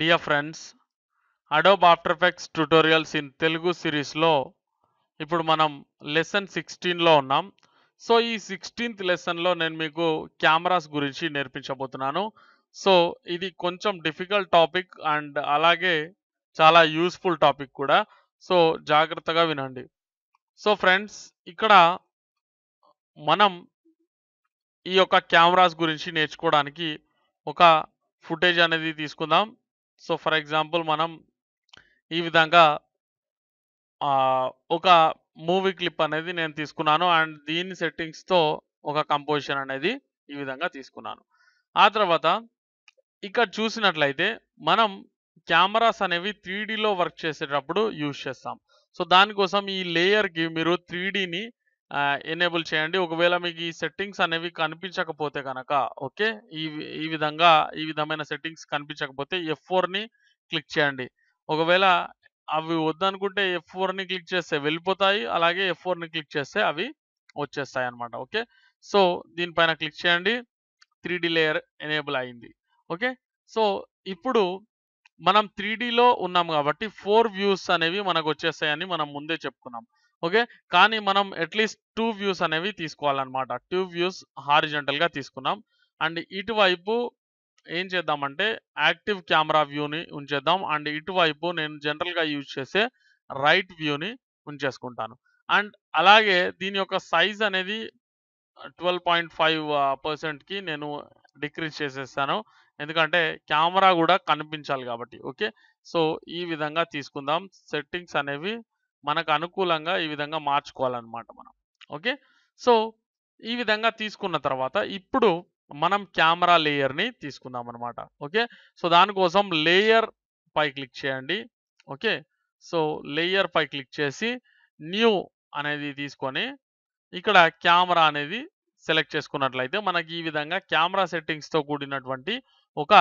Dear friends, Adobe after effects tutorials in Telugu సిరీస్లో ఇప్పుడు మనం లెసన్ 16లో ఉన్నాం. సో ఈ 16th లెసన్లో నేను మీకు కెమెరాస్ గురించి నేర్పించబోతున్నాను. సో ఇది కొంచెం డిఫికల్ట్ టాపిక్ అండ్ అలాగే చాలా యూస్ఫుల్ టాపిక్ కూడా. సో జాగ్రత్తగా వినండి. సో ఫ్రెండ్స్, ఇక్కడ మనం ఈ యొక్క కెమెరాస్ గురించి నేర్చుకోవడానికి ఒక ఫుటేజ్ అనేది తీసుకుందాం. సో ఫర్ ఎగ్జాంపుల్ మనం ఈ విధంగా ఒక మూవీ క్లిప్ అనేది నేను తీసుకున్నాను అండ్ దీని సెట్టింగ్స్‌తో ఒక కంపోజిషన్ అనేది ఈ విధంగా తీసుకున్నాను. ఆ తర్వాత ఇక్కడ చూసినట్లయితే మనం కెమెరాస్ అనేవి 3డీలో వర్క్ చేసేటప్పుడు యూజ్ చేస్తాం. సో దానికోసం ఈ లేయర్‌కి మీరు 3డీని ఎనేబుల్ చేయండి. ఒకవేళ మీకు ఈ సెట్టింగ్స్ అనేవి కనిపించకపోతే గనక ఓకే. ఈ విధంగా ఈ విధమైన సెట్టింగ్స్ కనిపించకపోతే F4ని క్లిక్ చేయండి. ఒకవేళ అవి వద్దనుకుంటే F4ని క్లిక్ చేస్తే వెళ్ళిపోతాయి. అలాగే F4ని క్లిక్ చేస్తే అవి వచ్చేస్తాయన్నమాట. ఓకే. సో దీనిపైన క్లిక్ చేయండి. 3డీ లేయర్ ఎనేబుల్ అయింది. ఓకే. సో ఇప్పుడు మనం 3డీలో ఉన్నాం కాబట్టి 4 వ్యూస్ అనేవి మనకొచ్చేస్తాయని మనం ముందే చెప్పుకున్నాం. ఓకే. కానీ మనం అట్‌లీస్ట్ 2 వ్యూస్ అనేవి తీసుకోవాలన్నమాట. 2 వ్యూస్ హారిజాంటల్‌గా తీసుకున్నాం. అండ్ ఇటువైపు ఏం చేద్దామంటే యాక్టివ్ కెమెరా వ్యూని ఉంచేద్దాం. అండ్ ఇటువైపు నేను జనరల్‌గా యూజ్ చేసే రైట్ వ్యూని ఉంచేసుకుంటాను. అండ్ అలాగే దీని యొక్క సైజ్ అనేది 12.5% నేను డిక్రీజ్ చేసేసాను. ఎందుకంటే కెమెరా గూడా కనిపించాలి గాబట్టి. ఓకే. సో ఈ విధంగా తీసుకుందాం. సెట్టింగ్స్ అనేవి మనకు అనుకూలంగా ఈ విధంగా మార్చుకోవాలన్నమాట మనం. ఓకే. సో ఈ విధంగా తీసుకున్న తర్వాత ఇప్పుడు మనం కెమెరా లేయర్‌ని తీసుకుందామన్నమాట. ఓకే. సో దానికోసం లేయర్ పై క్లిక్ చేయండి. ఓకే. సో లేయర్ పై క్లిక్ చేసి న్యూ అనేది తీసుకొని ఇక్కడ కెమెరా అనేది సెలెక్ట్ చేసుకున్నట్లయితే మనకి ఈ విధంగా కెమెరా సెట్టింగ్స్‌తో కూడినటువంటి ఒక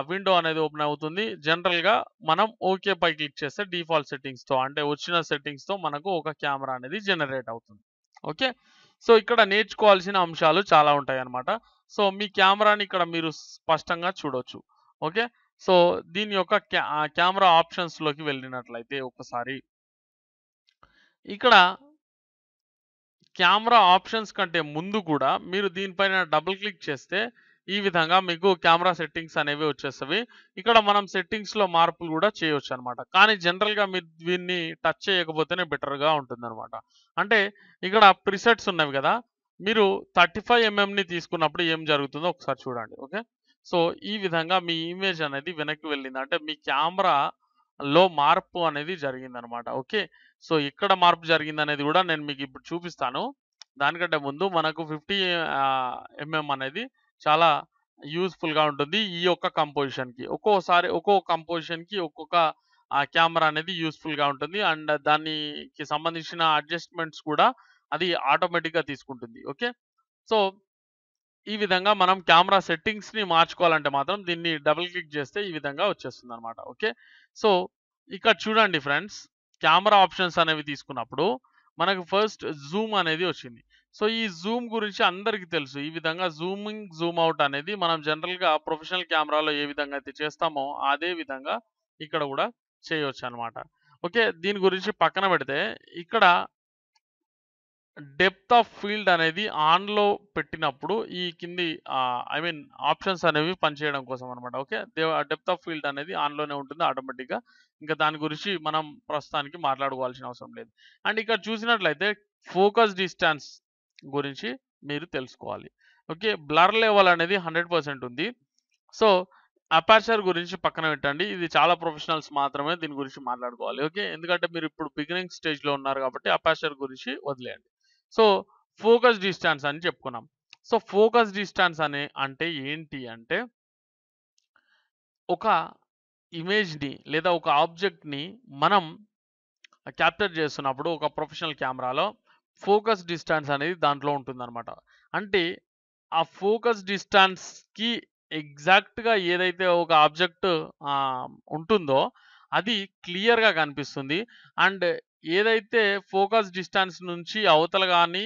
విండో అనేది ఓపెన్ అవుతుంది. జనరల్‌గా మనం ఓకే పై క్లిక్ చేస్తే డిఫాల్ట్ సెట్టింగ్స్‌తో అంటే వచ్చిన సెట్టింగ్స్‌తో మనకు ఒక కెమెరా అనేది జనరేట్ అవుతుంది. ఓకే. సో ఇక్కడ నేర్చుకోవాల్సిన అంశాలు చాలా ఉంటాయన్నమాట. సో మీ కెమెరాని ఇక్కడ మీరు స్పష్టంగా చూడొచ్చు. ఓకే. సో దీని యొక్క కెమెరా ఆప్షన్స్‌లోకి వెళ్ళినట్లయితే ఒకసారి ఇక్కడ కెమెరా ఆప్షన్స్ కంటే ముందు కూడా మీరు దీనిపైన డబుల్ క్లిక్ చేస్తే ఈ విధంగా మీకు కెమెరా సెట్టింగ్స్ అనేవి వచ్చేస్తవి. ఇక్కడ మనం సెట్టింగ్స్‌లో మార్పులు కూడా చేయొచ్చనమాట. కానీ జనరల్‌గా మీరు దీన్ని టచ్ చేయకపోతేనే బెటర్‌గా ఉంటుందనమాట. అంటే ఇక్కడ ప్రిసెట్స్ ఉన్నవి గదా! మీరు 35 ఎంఎంని తీసుకున్నప్పుడు ఏం జరుగుతుందో ఒకసారి చూడండి. ఓకే. సో ఈ విధంగా మీ ఇమేజ్ అనేది వెనక్కి వెళ్ళింది. అంటే మీ కెమెరాలో మార్పు అనేది జరిగిందనమాట. ఓకే. సో ఎక్కడ మార్పు జరిగిందనేది గూడా నేను మీకిప్పుడు చూపిస్తాను. దానికంటే ముందు మనకు 50 ఎంఎం అనేది చాలా యూజ్‌ఫుల్‌గా ఉంటుంది. ఈ యొక్క కంపోజిషన్‌కి. ఒక్కోసారి ఒక్కో కంపోజిషన్‌కి ఒక్కొక్క కెమెరా అనేది యూజ్‌ఫుల్‌గా ఉంటుంది. అండ్ దానికి సంబంధించిన అడ్జస్ట్‌మెంట్స్ కూడా అది ఆటోమేటిక్‌గా తీసుకుంటుంది. ఓకే. సో ఈ విధంగా మనం కెమెరా సెట్టింగ్స్‌ని మార్చుకోవాలంటే మాత్రం దీన్ని డబుల్ క్లిక్ చేస్తే ఈ విధంగా వచ్చేస్తుందనమాట. ఓకే. సో ఇక్కడ చూడండి ఫ్రెండ్స్, కెమెరా ఆప్షన్స్ అనేవి తీసుకున్నప్పుడు మనకు ఫస్ట్ జూమ్ అనేది వచ్చింది. సో ఈ జూమ్ గురించి అందరికీ తెలుసు. ఈ విధంగా జూమింగ్, జూమ్ ఔట్ అనేది మనం జనరల్‌గా ప్రొఫెషనల్ కెమెరాలో ఏ విధంగా అయితే చేస్తామో అదే విధంగా ఇక్కడ గూడా చేయొచ్చనమాట. ఓకే. దీని గురించి పక్కన పెడితే ఇక్కడ డెప్త్ ఆఫ్ ఫీల్డ్ అనేది ఆన్‌లో పెట్టినప్పుడు ఈ కింది ఐ మీన్ ఆప్షన్స్ అనేవి పనిచేయడం కోసం అన్నమాట. ఓకే. డెప్త్ ఆఫ్ ఫీల్డ్ అనేది ఆన్‌లోనే ఉంటుంది ఆటోమేటిక్‌గా. ఇంకా దాని గురించి మనం ప్రస్తుతానికి మాట్లాడుకోవాల్సిన అవసరం లేదు. అండ్ ఇక్కడ చూసినట్లయితే ఫోకస్ డిస్టెన్స్ గురించి మీరు తెలుసుకోవాలి. ఓకే. బ్లర్ లెవెల్ అనేది 100% ఉంది. సో అపర్చర్ గురించి పక్కన పెట్టండి. ఇది చాలా ప్రొఫెషనల్స్ మాత్రమే దీని గురించి మాట్లాడుకోవాలి. ఓకే. ఎందుకంటే మీరు ఇప్పుడు బిగినింగ్ స్టేజ్‌లో ఉన్నారు కాబట్టి అపర్చర్ గురించి వదిలేయండి. సో ఫోకస్ డిస్టెన్స్ అని చెప్పుకున్నాం. సో ఫోకస్ డిస్టెన్స్ అంటే ఏంటి అంటే ఒక ఇమేజ్‌ని లేదా ఒక ఆబ్జెక్ట్‌ని మనం క్యాప్చర్ చేస్తున్నప్పుడు ఒక ప్రొఫెషనల్ కెమెరాలో ఫోకస్ డిస్టెన్స్ అనేది దాంట్లో ఉంటుందన్నమాట. అంటే ఆ ఫోకస్ డిస్టెన్స్‌కి ఎగ్జాక్ట్‌గా ఏదైతే ఒక ఆబ్జెక్ట్ ఉంటుందో అది క్లియర్‌గా కనిపిస్తుంది. అండ్ ఏదైతే ఫోకస్ డిస్టెన్స్ నుంచి అవతల గాని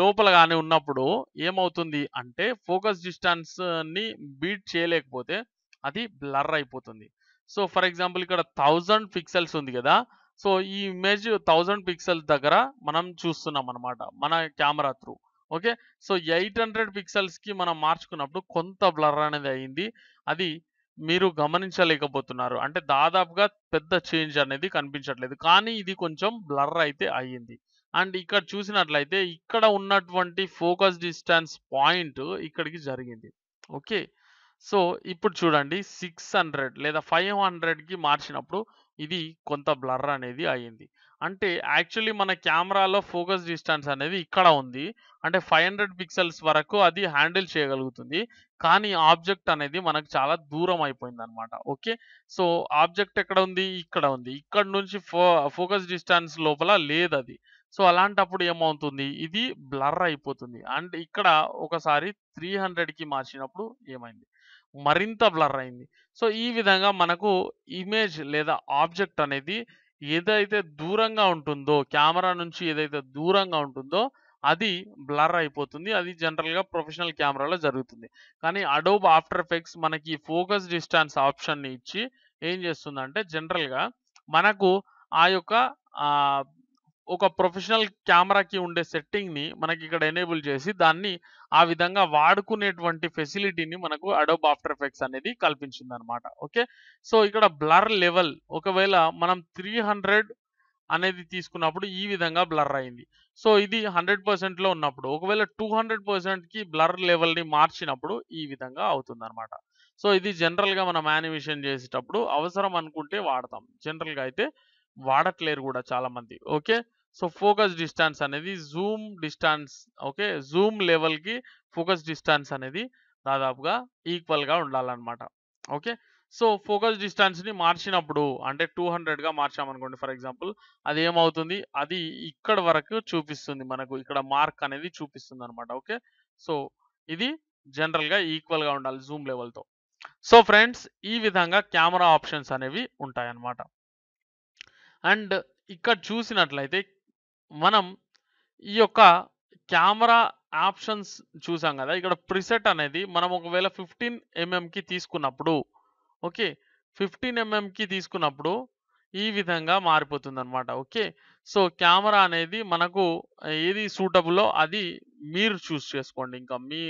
లోపల గాని ఉన్నప్పుడు ఏమవుతుంది అంటే ఫోకస్ డిస్టెన్స్‌ని బీట్ చేయలేకపోతే అది బ్లర్ అయిపోతుంది. సో, ఫర్ ఎగ్జాంపుల్ ఇక్కడ 1000 పిక్సెల్స్ ఉంది గదా! సో, ఈ ఇమేజ్ 1000 పిక్సెల్స్ దగ్గర మనం చూస్తున్నామనమాట. మన కెమెరా త్రూ. ఓకే. సో, 800 పిక్సెల్స్‌కి మనం మార్చుకున్నప్పుడు కొంత బ్లర్ అనేది అయింది. అది మీరు గమనించలేకపోతున్నారు. అంటే దాదాపుగా పెద్ద చేంజ్ అనేది కనిపించట్లేదు. కానీ ఇది కొంచెం బ్లర్ అయితే అయ్యింది. అండ్ ఇక్కడ చూసినట్లయితే ఇక్కడ ఉన్నటువంటి ఫోకస్ డిస్టెన్స్ పాయింట్ ఇక్కడికి జరిగింది. ఓకే. సో, ఇప్పుడు చూడండి 600 లేదా 500కి మార్చినప్పుడు ఇది కొంత బ్లర్ అనేది అయింది. అంటే యాక్చువల్లీ మన కెమెరాలో ఫోకస్ డిస్టెన్స్ అనేది ఇక్కడ ఉంది. అంటే 500 పిక్సెల్స్ వరకు అది హ్యాండిల్ చేయగలుగుతుంది. కానీ ఆబ్జెక్ట్ అనేది మనకు చాలా దూరం అయిపోయిందనమాట. ఓకే. సో, ఆబ్జెక్ట్ ఎక్కడ ఉంది? ఇక్కడ ఉంది. ఇక్కడ నుంచి ఫోకస్ డిస్టెన్స్ లోపల లేదది. సో, అలాంటప్పుడు ఏమవుతుంది? ఇది బ్లర్ అయిపోతుంది. అండ్ ఇక్కడ ఒకసారి 300కి మార్చినప్పుడు ఏమైంది? మరింత బ్లర్ అయింది. సో, ఈ విధంగా మనకు ఇమేజ్ లేదా ఆబ్జెక్ట్ అనేది ఏదైతే దూరంగా ఉంటుందో, కెమెరా నుంచి ఏదైతే దూరంగా ఉంటుందో అది బ్లర్ అయిపోతుంది. అది జనరల్‌గా ప్రొఫెషనల్ కెమెరాలో జరుగుతుంది. కానీ అడోబ్ ఆఫ్టర్ ఎఫెక్ట్స్ మనకి ఫోకస్ డిస్టెన్స్ ఆప్షన్‌ని ఇచ్చి ఏం చేస్తుందంటే జనరల్‌గా మనకు ఆ యొక్క ఆహ్, ఒక ప్రొఫెషనల్ కెమెరాకి ఉండే సెట్టింగ్‌ని మనకిక్కడ ఎనేబుల్ చేసి దాన్ని ఆ విధంగా వాడుకునేటువంటి ఫెసిలిటీని మనకు అడోబ్ ఆఫ్టర్ ఎఫెక్ట్స్ అనేది కల్పించిందనమాట. ఓకే. సో, ఇక్కడ బ్లర్ లెవెల్ ఒకవేళ మనం 300 అనేది తీసుకున్నప్పుడు ఈ విధంగా బ్లర్ అయింది. సో, ఇది 100%లో ఉన్నప్పుడు ఒకవేళ 200%కి బ్లర్ లెవెల్‌ని మార్చినప్పుడు ఈ విధంగా అవుతుందనమాట. సో, ఇది జనరల్‌గా మనం యానిమేషన్ చేసేటప్పుడు అవసరం అనుకుంటే వాడతాం. జనరల్‌గా అయితే వాడట్లేరు గూడా చాలామంది. ఓకే. సో, ఫోకస్ డిస్టెన్స్ అనేది జూమ్ డిస్టెన్స్ ఓకే. జూమ్ లెవెల్‌కి ఫోకస్ డిస్టెన్స్ అనేది దాదాపుగా ఈక్వల్‌గా ఉండాలన్నమాట. ఓకే. సో, ఫోకస్ డిస్టెన్స్‌ని మార్చినప్పుడు అంటే 200గా మార్చామనుకోండి ఫర్ ఎగ్జాంపుల్ అదేమవుతుంది? అది ఇక్కడి వరకు చూపిస్తుంది మనకు. ఇక్కడ మార్క్ అనేది చూపిస్తుందన్నమాట. ఓకే. సో, ఇది జనరల్‌గా ఈక్వల్‌గా ఉండాలి జూమ్ లెవెల్‌తో. సో, ఫ్రెండ్స్ ఈ విధంగా కెమెరా ఆప్షన్స్ అనేవి ఉంటాయన్నమాట. అండ్ ఇక్కడ చూసినట్లయితే మనం ఈ యొక్క కెమెరా ఆప్షన్స్ చూసాం గదా! ఇక్కడ ప్రిసెట్ అనేది మనం ఒకవేళ 15 ఎంఎంకి తీసుకున్నప్పుడు ఓకే. 15 ఎంఎంకి తీసుకున్నప్పుడు ఈ విధంగా మారిపోతుందనమాట. ఓకే. సో, కెమెరా అనేది మనకు ఏది సూటబులో అది మీరు చూజ్ చేసుకోండి. ఇంకా మీ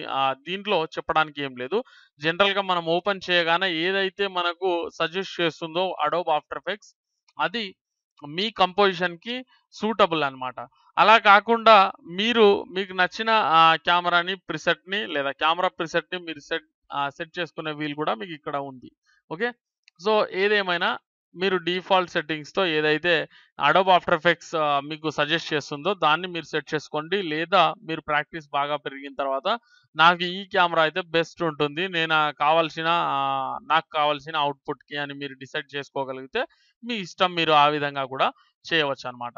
దీంట్లో చెప్పడానికి ఏం లేదు. జనరల్‌గా మనం ఓపెన్ చేయగానే ఏదైతే మనకు సజెస్ట్ చేస్తుందో అడోబ్ ఆఫ్టర్ ఎఫెక్ట్స్ అది మీ కంపోజిషన్‌కి సూటబుల్ అన్నమాట. అలా కాకుండా మీరు మీకు నచ్చిన కెమెరాని ప్రిసెట్‌ని లేదా కెమెరా ప్రిసెట్‌ని మీరు సెట్ చేసుకునే వీలు కూడా మీకు ఇక్కడ ఉంది. ఓకే. సో, ఏదేమైనా మీరు డిఫాల్ట్ సెట్టింగ్స్‌తో ఏదైతే అడోబ్ ఆఫ్టర్ ఎఫెక్ట్స్ మీకు సజెస్ట్ చేస్తుందో దాన్ని మీరు సెట్ చేసుకోండి. లేదా మీరు ప్రాక్టీస్ బాగా పెరిగిన తర్వాత నాకు ఈ కెమెరా అయితే బెస్ట్ ఉంటుంది. నేను నాకు కావాల్సిన అవుట్‌పుట్‌కి అని మీరు డిసైడ్ చేసుకోగలిగితే మీ ఇష్టం. మీరు ఆ విధంగా కూడా చేయవచ్చనమాట.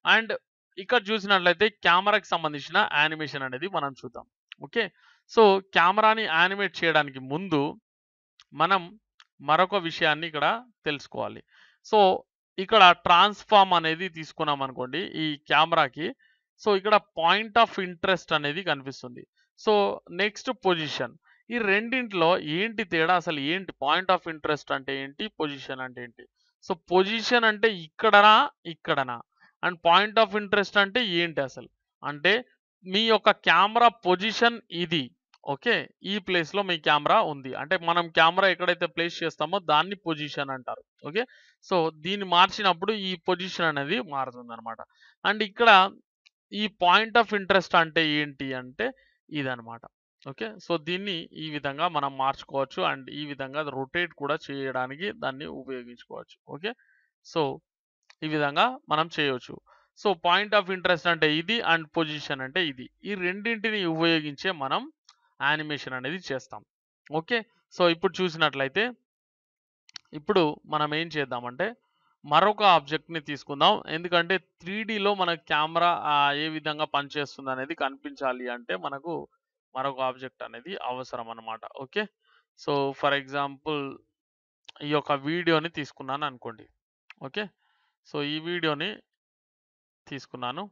అండ్ ఇక్కడ చూసినట్లయితే కెమెరాకి సంబంధించిన యానిమేషన్ అనేది మనం చూద్దాం. ఓకే. సో, కెమెరాని యానిమేట్ చేయడానికి ముందు మనం మరొక విషయాన్ని ఇక్కడ తెలుసుకోవాలి. సో, ఇక్కడ ట్రాన్స్‌ఫార్మ్ అనేది తీసుకున్నామనుకోండి ఈ కెమెరాకి. సో, ఇక్కడ పాయింట్ ఆఫ్ ఇంట్రెస్ట్ అనేది కనిపిస్తుంది. So, next position. ఈ రెండిట్లో ఏంటి తేడా? అసలు ఏంటి? పాయింట్ ఆఫ్ ఇంట్రెస్ట్ అంటే ఏంటి? పొజిషన్ అంటే ఏంటి? సో, పొజిషన్ అంటే ఇక్కడనా? ఇక్కడనా? అండ్ పాయింట్ ఆఫ్ ఇంట్రెస్ట్ అంటే ఏంటి అసలు? అంటే మీ యొక్క కెమెరా పొజిషన్ ఇది. ఓకే. ఈ ప్లేస్‌లో మీ కెమెరా ఉంది. అంటే మనం కెమెరా ఎక్కడైతే ప్లేస్ చేస్తామో దాన్ని పొజిషన్ అంటారు. ఓకే. సో, దీన్ని మార్చినప్పుడు ఈ పొజిషన్ అనేది మారుతుందనమాట. అండ్ ఇక్కడ ఈ పాయింట్ ఆఫ్ ఇంట్రెస్ట్ అంటే ఏంటి అంటే ఇదనమాట. ఓకే. సో, దీన్ని ఈ విధంగా మనం మార్చుకోవచ్చు. అండ్ ఈ విధంగా రొటేట్ కూడా చేయడానికి దాన్ని ఉపయోగించుకోవచ్చు. ఓకే. సో, ఈ విధంగా మనం చేయొచ్చు. సో, పాయింట్ ఆఫ్ ఇంట్రెస్ట్ అంటే ఇది అండ్ పొజిషన్ అంటే ఇది. ఈ రెండింటిని ఉపయోగించే మనం యానిమేషన్ అనేది చేస్తాం. ఓకే. సో, ఇప్పుడు చూసినట్లయితే ఇప్పుడు మనం ఏం చేద్దామంటే మరొక ఆబ్జెక్ట్‌ని తీసుకుందాం. ఎందుకంటే 3డీలో మన కెమెరా ఏ విధంగా పనిచేస్తుందనేది కనిపించాలి అంటే మనకు మరొక ఆబ్జెక్ట్ అనేది అవసరం అన్నమాట. ఓకే. సో, ఫర్ ఎగ్జాంపుల్ ఈ యొక్క వీడియోని తీసుకున్నాననుకోండి. ఓకే. సో, ఈ వీడియోని తీసుకున్నాను.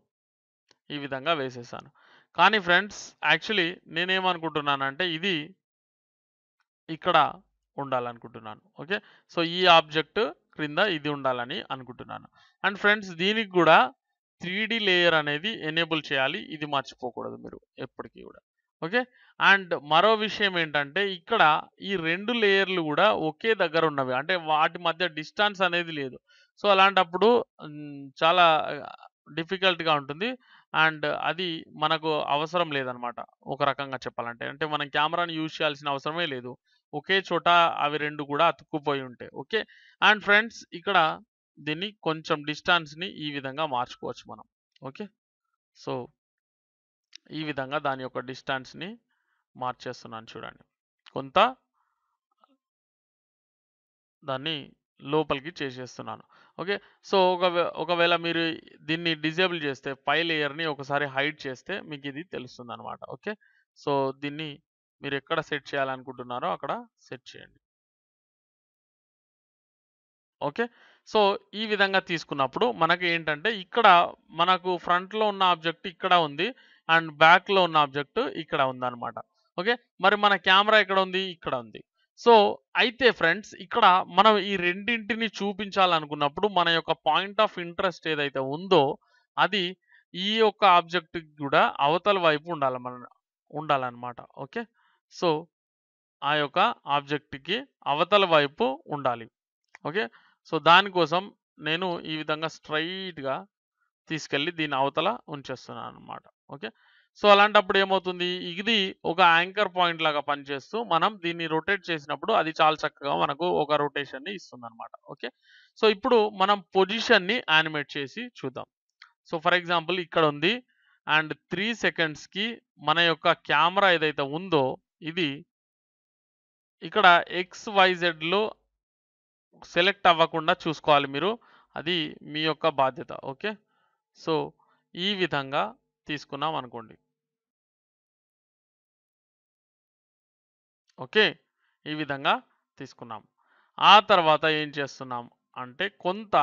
ఈ విధంగా వేసేసాను. కానీ ఫ్రెండ్స్ యాక్చువల్లీ నేనేమనుకుంటున్నానంటే ఇది ఇక్కడ ఉండాలనుకుంటున్నాను. ఓకే. సో, ఈ ఆబ్జెక్ట్ క్రింద ఇది ఉండాలని అనుకుంటున్నాను. అండ్ ఫ్రెండ్స్ దీనికి గూడా 3D లేయర్ అనేది ఎనేబుల్ చేయాలి. ఇది మర్చిపోకూడదు మీరు ఎప్పటికి గూడా. ఓకే. అండ్ మరో విషయం ఏంటంటే ఇక్కడ ఈ 2 లేయర్‌లు గూడా ఒకే దగ్గర ఉన్నవి. అంటే వాటి మధ్య డిస్టెన్స్ అనేది లేదు. సో, అలాంటప్పుడు చాలా డిఫికల్ట్‌గా ఉంటుంది. అండ్ అది మనకు అవసరం లేదనమాట. ఒక రకంగా చెప్పాలంటే. అంటే మనం కెమెరాని యూజ్ చేయాల్సిన అవసరమే లేదు. ఒకే చోట అవి 2 కూడా అతుక్కుపోయి ఉంటాయి. ఓకే. అండ్ ఫ్రెండ్స్ ఇక్కడ దీన్ని కొంచెం డిస్టెన్స్‌ని ఈ విధంగా మార్చుకోవచ్చు మనం. ఓకే. సో, ఈ విధంగా దాని యొక్క డిస్టెన్స్‌ని మార్చేస్తున్నాను చూడండి. కొంత దాన్ని లోపలికి చేసేస్తున్నాను. ఓకే. సో, ఒకవేళ మీరు దీన్ని డిజేబుల్ చేస్తే పై లేయర్‌ని ఒకసారి హైడ్ చేస్తే మీకిది తెలుస్తుందనమాట. ఓకే. సో, దీన్ని మీరెక్కడ సెట్ చేయాలనుకుంటున్నారో అక్కడ సెట్ చేయండి. ఓకే. సో, ఈ విధంగా తీసుకున్నప్పుడు మనకేంటంటే ఇక్కడ మనకు ఫ్రంట్‌లో ఉన్న ఆబ్జెక్ట్ ఇక్కడ ఉంది. అండ్ బ్యాక్‌లో ఉన్న ఆబ్జెక్ట్ ఇక్కడ ఉందనమాట. ఓకే. మరి మన కెమెరా ఎక్కడుంది? ఇక్కడ ఉంది. సో, అయితే ఫ్రెండ్స్ ఇక్కడ మనం ఈ రెండింటిని చూపించాలనుకున్నప్పుడు మన యొక్క పాయింట్ ఆఫ్ ఇంట్రెస్ట్ ఏదైతే ఉందో అది ఈ యొక్క ఆబ్జెక్ట్‌కి గూడా అవతల వైపు ఉండాలనమాట. ఓకే. సో, ఆ యొక్క ఆబ్జెక్ట్‌కి అవతల వైపు ఉండాలి. ఓకే. సో, దానికోసం నేను ఈ విధంగా స్ట్రెయిట్‌గా తీసుకెళ్ళి దీని అవతల ఉంచేస్తున్నాననమాట. ఓకే. సో, అలాంటప్పుడు ఏమవుతుంది? ఇది ఒక యాంకర్ పాయింట్ లాగా పనిచేస్తూ మనం దీన్ని రొటేట్ చేసినప్పుడు అది చాలా చక్కగా మనకు ఒక రొటేషన్‌ని ఇస్తుందనమాట. ఓకే. సో, ఇప్పుడు మనం పొజిషన్‌ని యానిమేట్ చేసి చూద్దాం. సో, ఫర్ ఎగ్జాంపుల్ ఇక్కడుంది. అండ్ 3 సెకండ్స్‌కి మన యొక్క కెమెరా ఏదైతే ఉందో ఇది ఇక్కడ XYZలో సెలెక్ట్ అవ్వకుండా చూసుకోవాలి మీరు. అది మీ యొక్క బాధ్యత. ఓకే. సో, ఈ విధంగా తీసుకున్నాం అనుకోండి. ఓకే. ఈ విధంగా తీసుకున్నాం. ఆ తర్వాత ఏం చేస్తున్నాం అంటే కొంత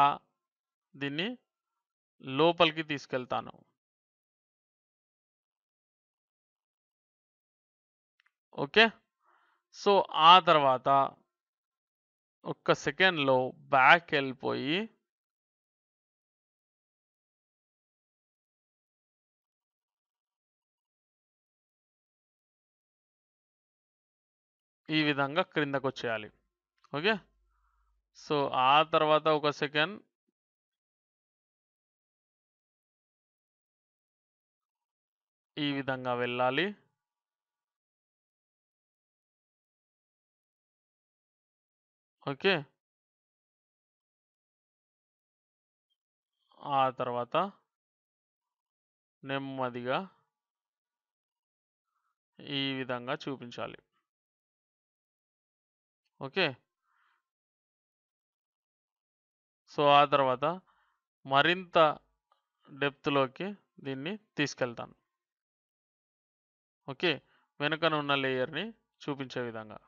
దీన్ని లోపలికి తీసుకెళ్తాను. ఓకే. సో, ఆ తర్వాత ఒక్క సెకండ్‌లో బ్యాకెళ్ళిపోయి ఈ విధంగా క్రిందకొచ్చేయాలి. ఓకే. సో, ఆ తర్వాత ఒక సెకండ్ ఈ విధంగా వెళ్ళాలి. ఓకే. ఆ తర్వాత నెమ్మదిగా ఈ విధంగా చూపించాలి. ఓకే. సో, ఆ తర్వాత మరింత డెప్త్‌లోకి దీన్ని తీసుకెళ్తాను. ఓకే. వెనుకనున్న లేయర్‌ని చూపించే విధంగా.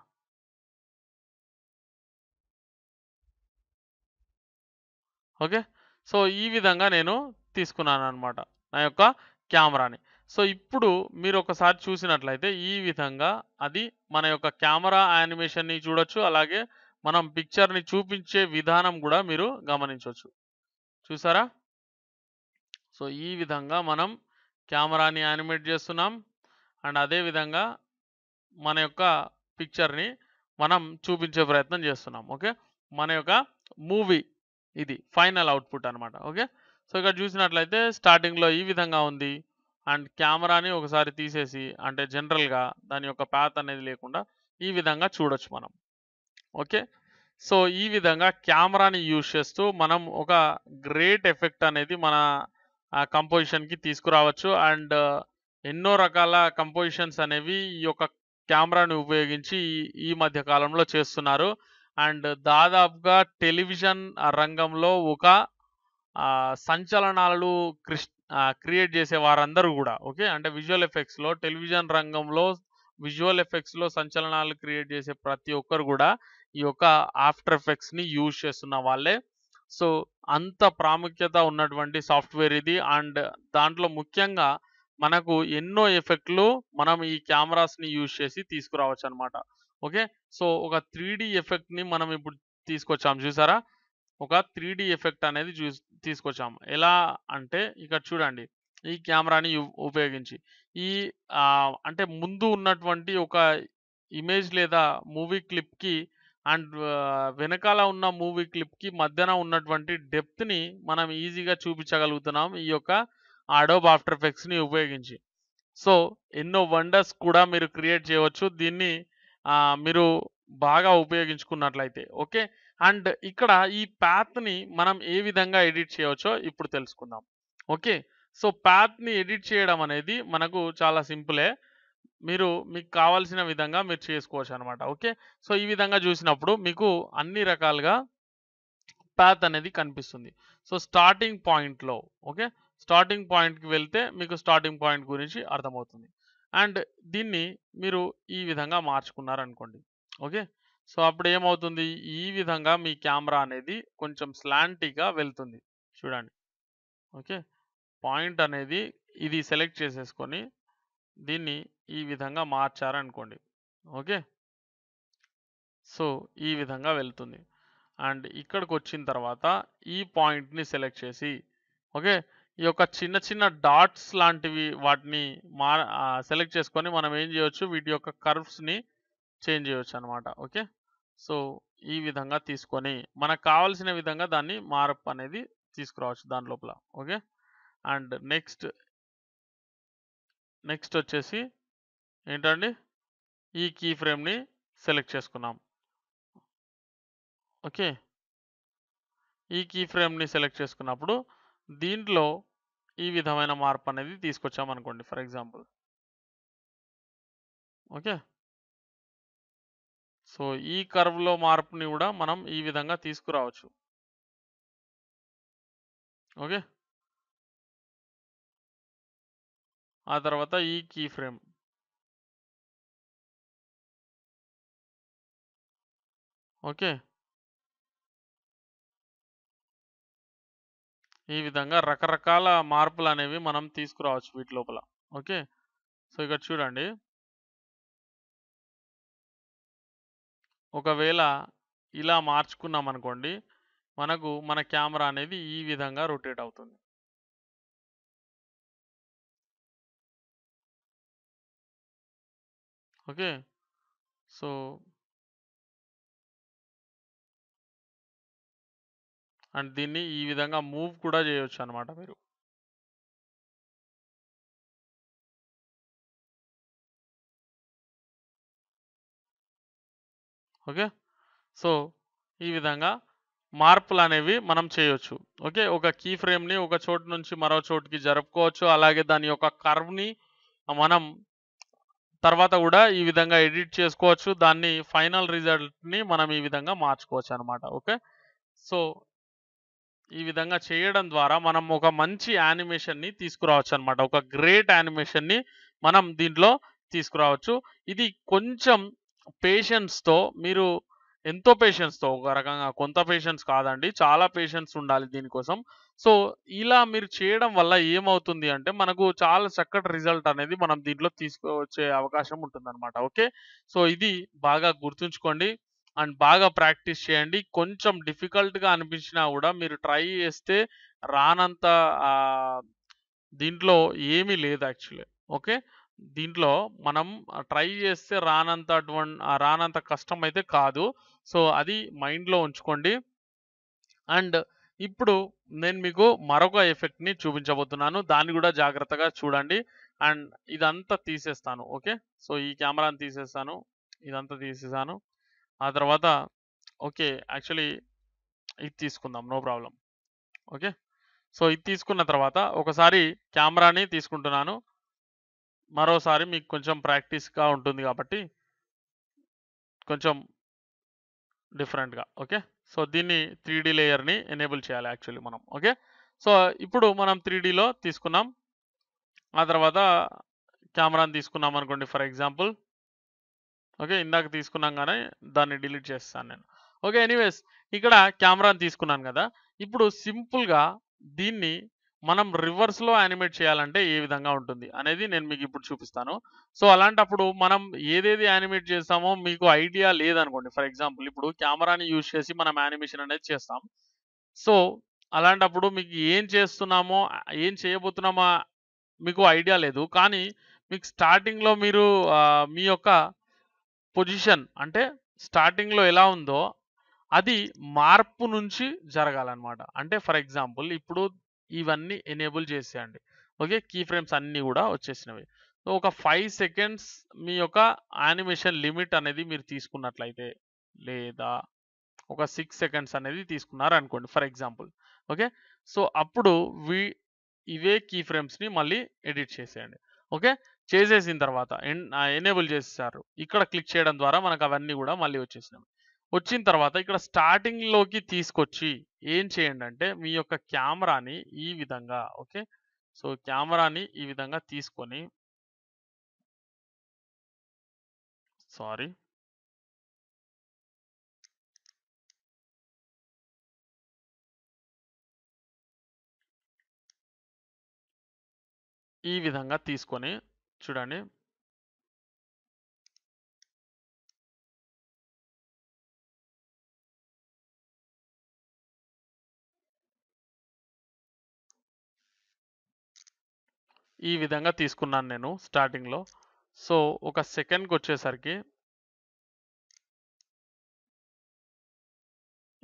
ఓకే. సో, ఈ విధంగా నేను తీసుకున్నాననమాట. నా యొక్క కెమెరాని. సో, ఇప్పుడు మీరొకసారి చూసినట్లయితే ఈ విధంగా అది మన యొక్క కెమెరా యానిమేషన్‌ని చూడొచ్చు. అలాగే మనం పిక్చర్‌ని చూపించే విధానం గూడా మీరు గమనించొచ్చు. చూసారా? సో, ఈ విధంగా మనం కెమెరాని యానిమేట్ జేస్తున్నాం. అండ్ అదే విధంగా మన యొక్క పిక్చర్‌ని మనం చూపించే ప్రయత్నం చేస్తున్నాం. ఓకే. మన యొక్క మూవీ ఇది ఫైనల్ అవుట్‌పుట్ అనమాట. ఓకే. సో, ఇక్కడ చూసినట్లయితే స్టార్టింగ్‌లో ఈ విధంగా ఉంది. అండ్ కెమెరాని ఒకసారి తీసేసి అంటే జనరల్‌గా దాని యొక్క పాత్ అనేది లేకుండా ఈ విధంగా చూడొచ్చు మనం. ఓకే. సో, ఈ విధంగా కెమెరాని యూజ్ చేస్తూ మనం ఒక గ్రేట్ ఎఫెక్ట్ అనేది మన కంపోజిషన్‌కి తీసుకురావచ్చు. అండ్ ఎన్నో రకాల కంపోజిషన్స్ అనేవి ఈ యొక్క కెమెరాని ఉపయోగించి ఈ మధ్య కాలంలో చేస్తున్నారు. అండ్ దాదాపుగా టెలివిజన్ రంగంలో ఒక సంచలనాలు క్రియేట్ చేసే వారందరూ గూడా ఓకే. అంటే విజువల్ ఎఫెక్ట్స్‌లో టెలివిజన్ రంగంలో విజువల్ ఎఫెక్ట్స్‌లో సంచలనాలు క్రియేట్ చేసే ప్రతి ఒక్కరు గూడా ఈ యొక్క ఆఫ్టర్ ఎఫెక్ట్స్‌ని యూజ్ చేస్తున్న వాళ్ళే. సో, అంత ప్రాముఖ్యత ఉన్నటువంటి సాఫ్ట్‌వేర్ ఇది. అండ్ దాంట్లో ముఖ్యంగా మనకు ఎన్నో ఎఫెక్ట్‌లు మనం ఈ కెమెరాస్‌ని యూజ్ చేసి తీసుకురావచ్చనమాట. ఓకే. సో, ఒక 3 ఎఫెక్ట్‌ని మనం ఇప్పుడు తీసుకొచ్చాం చూసారా? ఒక 3 ఎఫెక్ట్ అనేది తీసుకొచ్చాం. ఎలా అంటే ఇక్కడ చూడండి. ఈ కెమెరాని ఉపయోగించి ఈ అంటే ముందు ఉన్నటువంటి ఒక ఇమేజ్ లేదా మూవీ క్లిప్‌కి అండ్ వెనకాల ఉన్న మూవీ క్లిప్‌కి మధ్యన ఉన్నటువంటి డెప్త్‌ని మనం ఈజీగా చూపించగలుగుతున్నాం ఈ యొక్క అడోబ్ ఆఫ్టర్ ఎఫెక్ట్స్‌ని ఉపయోగించి. సో, ఎన్నో వండర్స్ కూడా మీరు క్రియేట్ చేయవచ్చు. దీన్ని మీరు బాగా ఉపయోగించుకున్నట్లయితే. ఓకే. అండ్ ఇక్కడ ఈ పాత్‌ని మనం ఏ విధంగా ఎడిట్ చేయవచ్చో ఇప్పుడు తెలుసుకుందాం. ఓకే. సో, పాత్‌ని ఎడిట్ చేయడం అనేది మనకు చాలా సింపులే. మీకు కావాల్సిన విధంగా మీరు చేసుకోవచ్చనమాట. ఓకే. సో, ఈ విధంగా చూసినప్పుడు మీకు అన్ని రకాలుగా పాత్ అనేది కనిపిస్తుంది. సో, స్టార్టింగ్ పాయింట్‌లో ఓకే. స్టార్టింగ్ పాయింట్‌కి వెళ్తే మీకు స్టార్టింగ్ పాయింట్ గురించి అర్థమవుతుంది. అండ్ దీన్ని మీరు ఈ విధంగా మార్చుకున్నారనుకోండి. ఓకే. సో, అప్పుడు ఏమవుతుంది? ఈ విధంగా మీ కెమెరా అనేది కొంచెం స్లాంటీగా వెళ్తుంది. చూడండి. ఓకే. పాయింట్ అనేది ఇది సెలెక్ట్ చేసేసుకొని దీన్ని ఈ విధంగా మార్చారనుకోండి. ఓకే. సో, ఈ విధంగా వెళ్తుంది. అండ్ ఇక్కడికొచ్చిన తర్వాత ఈ పాయింట్‌ని సెలెక్ట్ చేసి ఓకే. ఈ యొక్క చిన్న చిన్న డాట్స్ లాంటివి వాటిని సెలెక్ట్ చేసుకొని మనం ఏం చేయొచ్చు వీటి యొక్క కర్వ్స్‌ని చేంజ్ చేయొచ్చనమాట. ఓకే. సో, ఈ విధంగా తీసుకొని మనకు కావాల్సిన విధంగా దాన్ని మార్పు అనేది తీసుకురావచ్చు దాని లోపల. ఓకే. అండ్ నెక్స్ట్ వచ్చేసి ఏంటండి? ఈ కీ ఫ్రేమ్‌ని సెలెక్ట్ చేసుకున్నాం. ఓకే. ఈ కీ ఫ్రేమ్‌ని సెలెక్ట్ చేసుకున్నప్పుడు దీంట్లో ఈ విధమైన మార్పనేది తీసుకొచ్చామనుకోండి ఫర్ ఎగ్జాంపుల్. ఓకే. సో, ఈ కర్వ్‌లో మార్పుని గూడా మనం ఈ విధంగా తీసుకురావచ్చు. ఓకే. ఆ తర్వాత ఈ కీ ఫ్రేమ్. ఓకే. ఈ విధంగా రకరకాల మార్పులనేవి మనం తీసుకురావచ్చు వీటి లోపల. ఓకే. సో, ఇక్కడ చూడండి. ఒకవేళ ఇలా మార్చుకున్నామనుకోండి, మనకు మన కెమెరా అనేది ఈ విధంగా రొటేట్ అవుతుంది. ఓకే. సో, అండ్ దీన్ని ఈ విధంగా మూవ్ కూడా చేయొచ్చనమాట మీరు. ఓకే. సో, ఈ విధంగా మార్పులనేవి మనం చేయొచ్చు. ఓకే. ఒక కీ ఫ్రేమ్‌ని ఒక చోటు నుంచి మరో చోటుకి జరుపుకోవచ్చు. అలాగే దాని యొక్క కర్వ్‌ని మనం తర్వాత గూడా ఈ విధంగా ఎడిట్ చేసుకోవచ్చు. దాన్ని ఫైనల్ రిజల్ట్‌ని మనం ఈ విధంగా మార్చుకోవచ్చనమాట. ఓకే. సో, ఈ విధంగా చేయడం ద్వారా మనం ఒక మంచి యానిమేషన్‌ని తీసుకురావచ్చనమాట. ఒక గ్రేట్ యానిమేషన్‌ని మనం దీంట్లో తీసుకురావచ్చు. ఇది కొంచెం పేషెన్స్‌తో మీరు ఎంతో పేషెన్స్‌తో ఒక రకంగా కొంత పేషెన్స్ కాదండి. చాలా పేషెన్స్ ఉండాలి దీనికోసం. సో, ఇలా మీరు చేయడం వల్ల ఏమవుతుంది అంటే మనకు చాలా చక్కటి రిజల్ట్ అనేది మనం దీంట్లో తీసుకొచ్చే అవకాశం ఉంటుందనమాట. ఓకే. సో, ఇది బాగా గుర్తుంచుకోండి. అండ్ బాగా ప్రాక్టీస్ చేయండి. కొంచెం డిఫికల్ట్‌గా అనిపించినా గూడా మీరు ట్రై చేస్తే రానంత ఆహ్, దీంట్లో ఏమీ లేదు యాక్చువల్లీ. ఓకే. దీంట్లో మనం ట్రై చేస్తే రానంత కష్టమైతే కాదు. సో, అది మైండ్‌లో ఉంచుకోండి. అండ్ ఇప్పుడు నేను మీకు మరొక ఎఫెక్ట్‌ని చూపించబోతున్నాను. దాన్ని గూడా జాగ్రత్తగా చూడండి. అండ్ ఇదంతా తీసేస్తాను. ఓకే. సో, ఈ కెమెరాని తీసేస్తాను. ఇదంతా తీసేసాను. ఆ తర్వాత ఓకే. యాక్చువల్లీ ఇది తీసుకుందాం. No problem. ఓకే. సో, ఇది తీసుకున్న తర్వాత ఒకసారి కెమెరాని తీసుకుంటున్నాను. మరోసారి మీకు కొంచెం ప్రాక్టీస్‌గా ఉంటుంది కాబట్టి కొంచెం డిఫరెంట్‌గా. ఓకే. సో, దీన్ని 3 లేయర్‌ని ఎనేబుల్ చేయాలి యాక్చువల్లీ మనం. ఓకే. సో, ఇప్పుడు మనం 3డీలో తీసుకున్నాం. ఆ తర్వాత కెమెరాని తీసుకున్నామనుకోండి ఫర్ ఎగ్జాంపుల్. ఓకే. ఇందాక తీసుకున్నాం గానీ దాన్ని డిలీట్ చేసేసాను నేను. ఓకే. ఎనీవేస్ ఇక్కడ కెమెరాని తీసుకున్నాను గదా! ఇప్పుడు సింపుల్‌గా దీన్ని మనం రివర్స్‌లో యానిమేట్ చేయాలంటే ఏ విధంగా ఉంటుంది అనేది నేను మీకు ఇప్పుడు చూపిస్తాను. సో, అలాంటప్పుడు మనం ఏదేది యానిమేట్ చేస్తామో మీకు ఐడియా లేదనుకోండి. ఫర్ ఎగ్జాంపుల్ ఇప్పుడు కెమెరాని యూజ్ చేసి మనం యానిమేషన్ అనేది చేస్తాం. సో, అలాంటప్పుడు మీకు ఏం చేస్తున్నామో, ఏం చేయబోతున్నామో మీకు ఐడియా లేదు. కానీ మీకు స్టార్టింగ్‌లో మీరు మీ యొక్క పొజిషన్ అంటే స్టార్టింగ్‌లో ఎలా ఉందో అది మార్పు నుంచి జరగాలనమాట. అంటే ఫర్ ఎగ్జాంపుల్ ఇప్పుడు ఇవన్నీ ఎనేబుల్ చేసేయండి. ఓకే. కీ ఫ్రేమ్స్ అన్నీ గూడా వచ్చేసినవి. సో, ఒక 5 సెకండ్స్ మీ యొక్క యానిమేషన్ లిమిట్ అనేది మీరు తీసుకున్నట్లయితే, లేదా ఒక 6 సెకండ్స్ అనేది తీసుకున్నారనుకోండి ఫర్ ఎగ్జాంపుల్. ఓకే. సో, అప్పుడు వి ఇవే కీ ఫ్రేమ్స్‌ని మళ్ళీ ఎడిట్ చేసేయండి. ఓకే. చేసేసిన తర్వాత ఎనేబుల్ చేసేసారు. ఇక్కడ క్లిక్ చేయడం ద్వారా మనకు అవన్నీ గూడా మళ్ళీ వచ్చేసినవి. వచ్చిన తర్వాత ఇక్కడ స్టార్టింగ్‌లోకి తీసుకొచ్చి ఏం చేయండంటే మీ యొక్క కెమెరాని ఈ విధంగా ఓకే. సో, కెమెరాని ఈ విధంగా తీసుకొని సారీ. ఈ విధంగా తీసుకొని చూడండి. ఈ విధంగా తీసుకున్నాను నేను స్టార్టింగ్‌లో. సో, ఒక సెకండ్‌కొచ్చేసరికి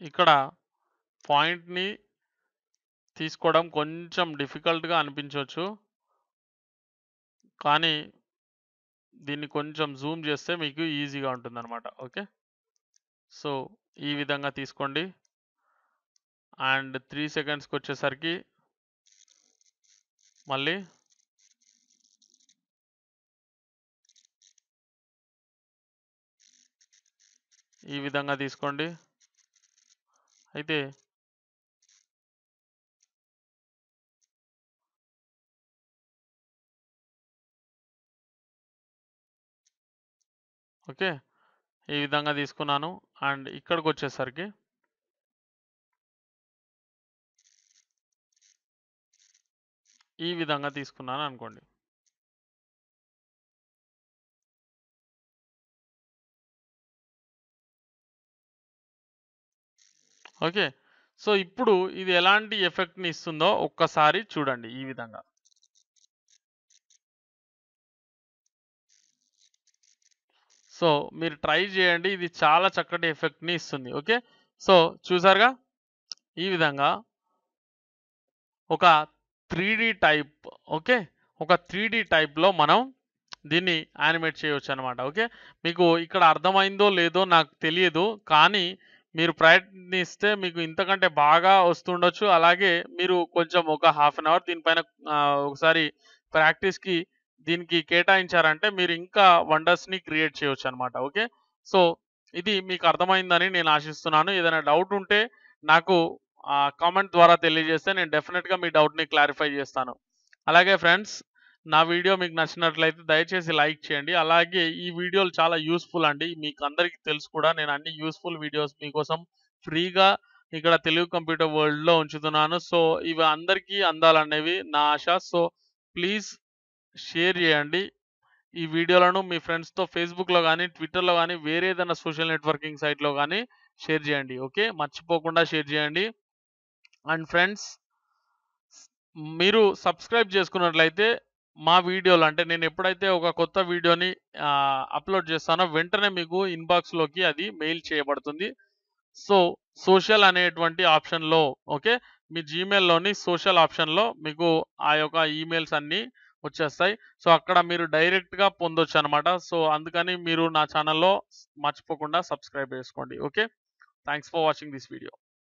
ఇక్కడ పాయింట్‌ని తీసుకోవడం కొంచెం డిఫికల్ట్‌గా అనిపించొచ్చు. కానీ దీన్ని కొంచెం జూమ్ చేస్తే మీకు ఈజీగా ఉంటుందన్నమాట. ఓకే. సో, ఈ విధంగా తీసుకోండి. అండ్ 3 సెకండ్స్‌కొచ్చేసరికి మళ్ళీ ఈ విధంగా తీసుకోండి. అయితే ఓకే. ఈ విధంగా తీసుకున్నాను. అండ్ ఇక్కడికొచ్చేసరికి ఈ విధంగా తీసుకున్నాననుకోండి. ఓకే. సో, ఇప్పుడు ఇది ఎలాంటి ఎఫెక్ట్‌ని ఇస్తుందో ఒక్కసారి చూడండి ఈ విధంగా. సో, మీరు ట్రై చేయండి. ఇది చాలా చక్కటి ఎఫెక్ట్‌ని ఇస్తుంది. ఓకే. సో, చూసారుగా? ఈ విధంగా ఒక 3 టైప్ ఓకే. ఒక 3 టైప్‌లో మనం దీన్ని యానిమేట్ చేయొచ్చనమాట. ఓకే. మీకు ఇక్కడ అర్థమైందో లేదో నాకు తెలియదు. కానీ మీరు ప్రయత్నిస్తే మీకు ఇంతకంటే బాగా వస్తుండొచ్చు. అలాగే మీరు కొంచెం ఒక హాఫ్ అన్ అవర్ దీనిపైన ఒకసారి ప్రాక్టీస్‌కి దీనికి కేటాయించారంటే మీరు ఇంకా వండర్స్‌ని క్రియేట్ చేయొచ్చనమాట. ఓకే. సో, ఇది మీకు అర్థమైందని నేను ఆశిస్తున్నాను. ఏదైనా డౌట్ ఉంటే నాకు కామెంట్ ద్వారా తెలియజేస్తే నేను డెఫినిట్‌గా మీ డౌట్‌ని క్లారిఫై చేస్తాను. అలాగే ఫ్రెండ్స్ నా వీడియో మీకు నచ్చినట్లయితే దయచేసి లైక్ చేయండి. అలాగే ఈ వీడియోలు చాలా యూజ్‌ఫుల్ అండి. మీకు అందరికీ తెలుసు కూడా నేను అన్ని యూజ్‌ఫుల్ వీడియోస్ మీకోసం ఫ్రీగా ఇక్కడ తెలుగు కంప్యూటర్ వరల్డ్‌లో ఉంచుతున్నాను. సో, ఇవి అందరికీ అందాలనేవి నా ఆశ. సో, ప్లీజ్ షేర్ చేయండి. ఈ వీడియోలను మీ ఫ్రెండ్స్‌తో ఫేస్‌బుక్‌లో గాని, ట్విట్టర్‌లో గాని, వేరే ఏదైనా సోషల్ నెట్వర్కింగ్ సైట్‌లో గాని షేర్ చేయండి. ఓకే. మర్చిపోకుండా షేర్ చేయండి. అండ్ ఫ్రెండ్స్ మీరు సబ్స్క్రైబ్ చేసుకున్నట్లయితే మా వీడియోలు అంటే నేను ఎప్పుడైతే ఒక కొత్త వీడియోని అప్లోడ్ చేస్తానో వెంటనే మీకు ఇన్బాక్స్‌లోకి అది మెయిల్ చేయబడుతుంది. సో, సోషల్ అనేటువంటి ఆప్షన్‌లో ఓకే. మీ జీమెయిల్‌లోని సోషల్ ఆప్షన్‌లో మీకు ఆ యొక్క ఈమెయిల్స్ అన్నీ వచ్చేస్తాయి. సో, అక్కడ మీరు డైరెక్ట్‌గా పొందొచ్చనమాట. సో, అందుకని మీరు నా ఛానెల్‌లో మర్చిపోకుండా సబ్స్క్రైబ్ చేసుకోండి. Okay. Thanks for watching this video.